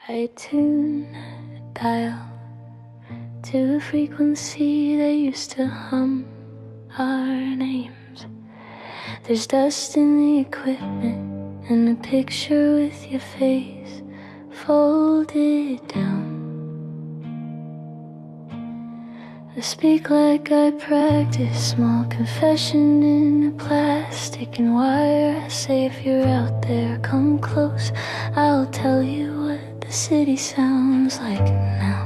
I tune a dial to a frequency that used to hum our names. There's dust in the equipment and a picture with your face folded down. I speak like I practice, small confession in a plastic and wire. I say if you're out there, come close, I'll tell you what the city sounds like now.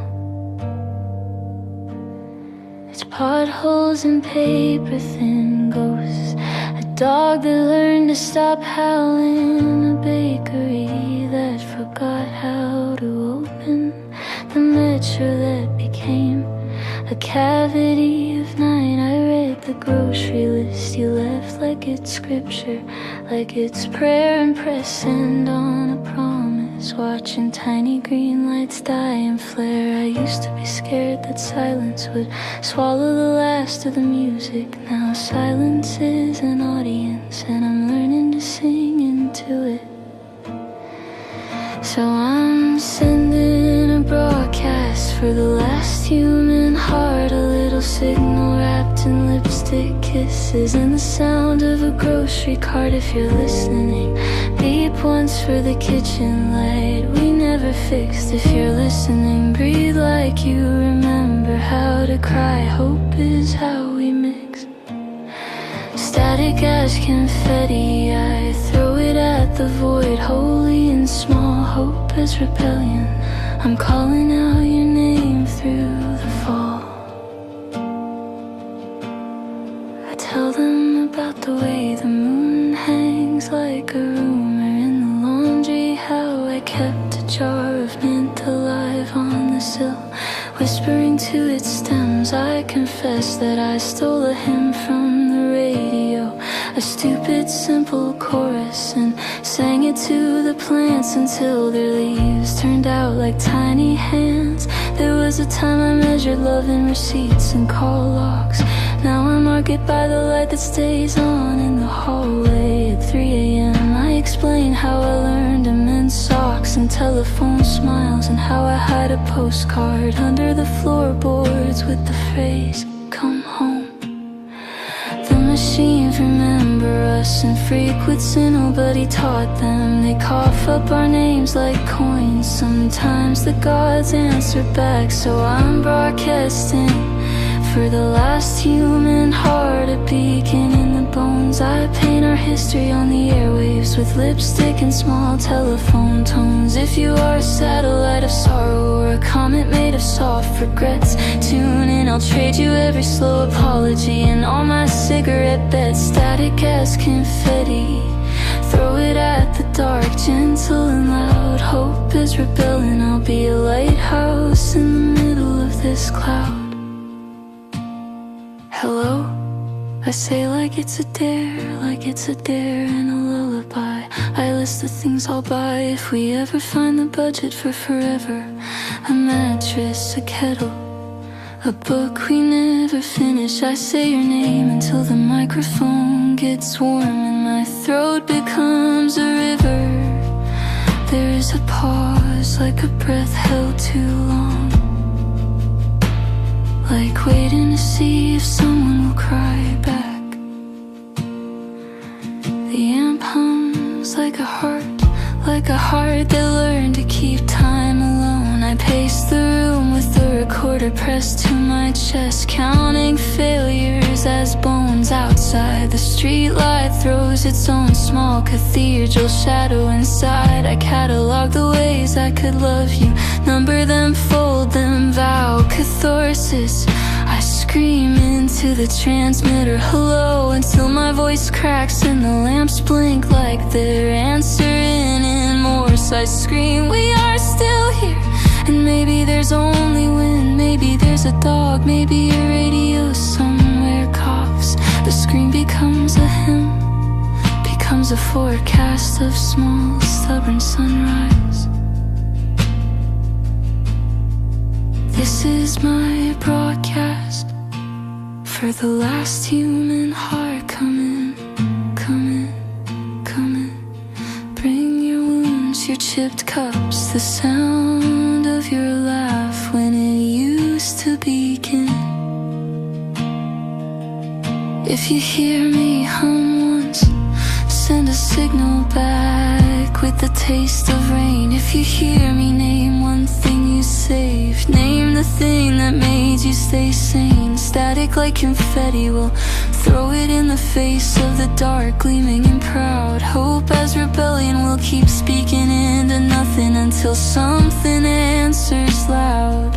It's potholes and paper-thin ghosts, a dog that learned to stop howling, a bakery that forgot how to open, the metro that became a cavity of night. I read the grocery list you left like it's scripture, like it's prayer, and press send on a promise, watching tiny green lights die and flare. I used to be scared that silence would swallow the last of the music. Now silence is an audience and I'm learning to sing into it. So I'm sending a broadcast for the last human heart, a little signal wrapped in lipstick kisses and the sound of a grocery cart. If you're listening, beep once for the kitchen light we never fixed. If you're listening, breathe like you remember how to cry. Hope is how we mix. Static as confetti, I throw it at the void, holy and small. Hope as rebellion, I'm calling out your name through the fall. I tell them about the way the moon hangs like a rumor in the laundry, how I kept a jar of mint alive on the sill, whispering to its stems. I confess that I stole a hymn from the radio, a stupid simple chorus, and sang it to the plants until their leaves turned out like tiny hands. There was a time I measured love in receipts and call logs. Now I mark it by the light that stays on in the hallway at 3 a.m. I explain how I learned to mend socks and telephone smiles, and how I hide a postcard under the floorboards with the phrase, come home. The machines remember us and frequency nobody taught them. They cough up our names like coins. Sometimes the gods answer back, so I'm broadcasting for the last human heart, a beacon in the bones. I paint our history on the airwaves with lipstick and small telephone tones. If you are a satellite of sorrow or a comet made of soft regrets, tune in, I'll trade you every slow apology and all my cigarette bets. Static as confetti, throw it at the dark, gentle and loud. Hope is rebelling, I'll be a lighthouse in the middle of this cloud. Hello, I say like it's a dare, like it's a dare and a lullaby. I list the things I'll buy if we ever find the budget for forever. A mattress, a kettle, a book we never finish. I say your name until the microphone gets warm and my throat becomes a river. There is a pause, like a breath held too long, like waiting to see if someone will cry back. The amp hums like a heart that learned to keep time alone. I pace the room with the recorder pressed to my chest, counting failures as bones outside. The street light throws its own small cathedral shadow inside. I catalog the ways I could love you, number them, fold them, vow catharsis. I scream into the transmitter, hello, until my voice cracks and the lamps blink like they're answering in Morse. I scream, we are still here, and maybe there's only wind, maybe there's a dog, maybe a radio somewhere coughs. The scream becomes a hymn, becomes a forecast of small, stubborn sunrise. This is my broadcast for the last human heart. Come in, come in, come in. Bring your wounds, your chipped cups, the sound If you hear me hum once, send a signal back with the taste of rain. If you hear me name one thing you saved, name the thing that made you stay sane. Static like confetti, we'll throw it in the face of the dark, gleaming and proud. Hope as rebellion, we'll keep speaking into nothing until something answers loud.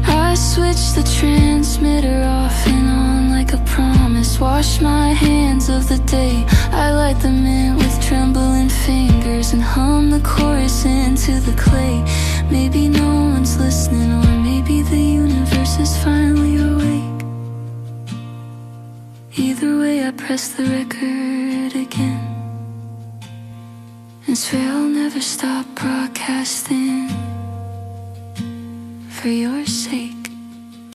I switch the transmitter off and on like a promise. Wash my hands of the day, I light the mint with trembling fingers and hum the chorus into the clay. Maybe no one's listening, or maybe the universe is finally awake. Either way, I press the record again and swear I'll never stop broadcasting for your sake.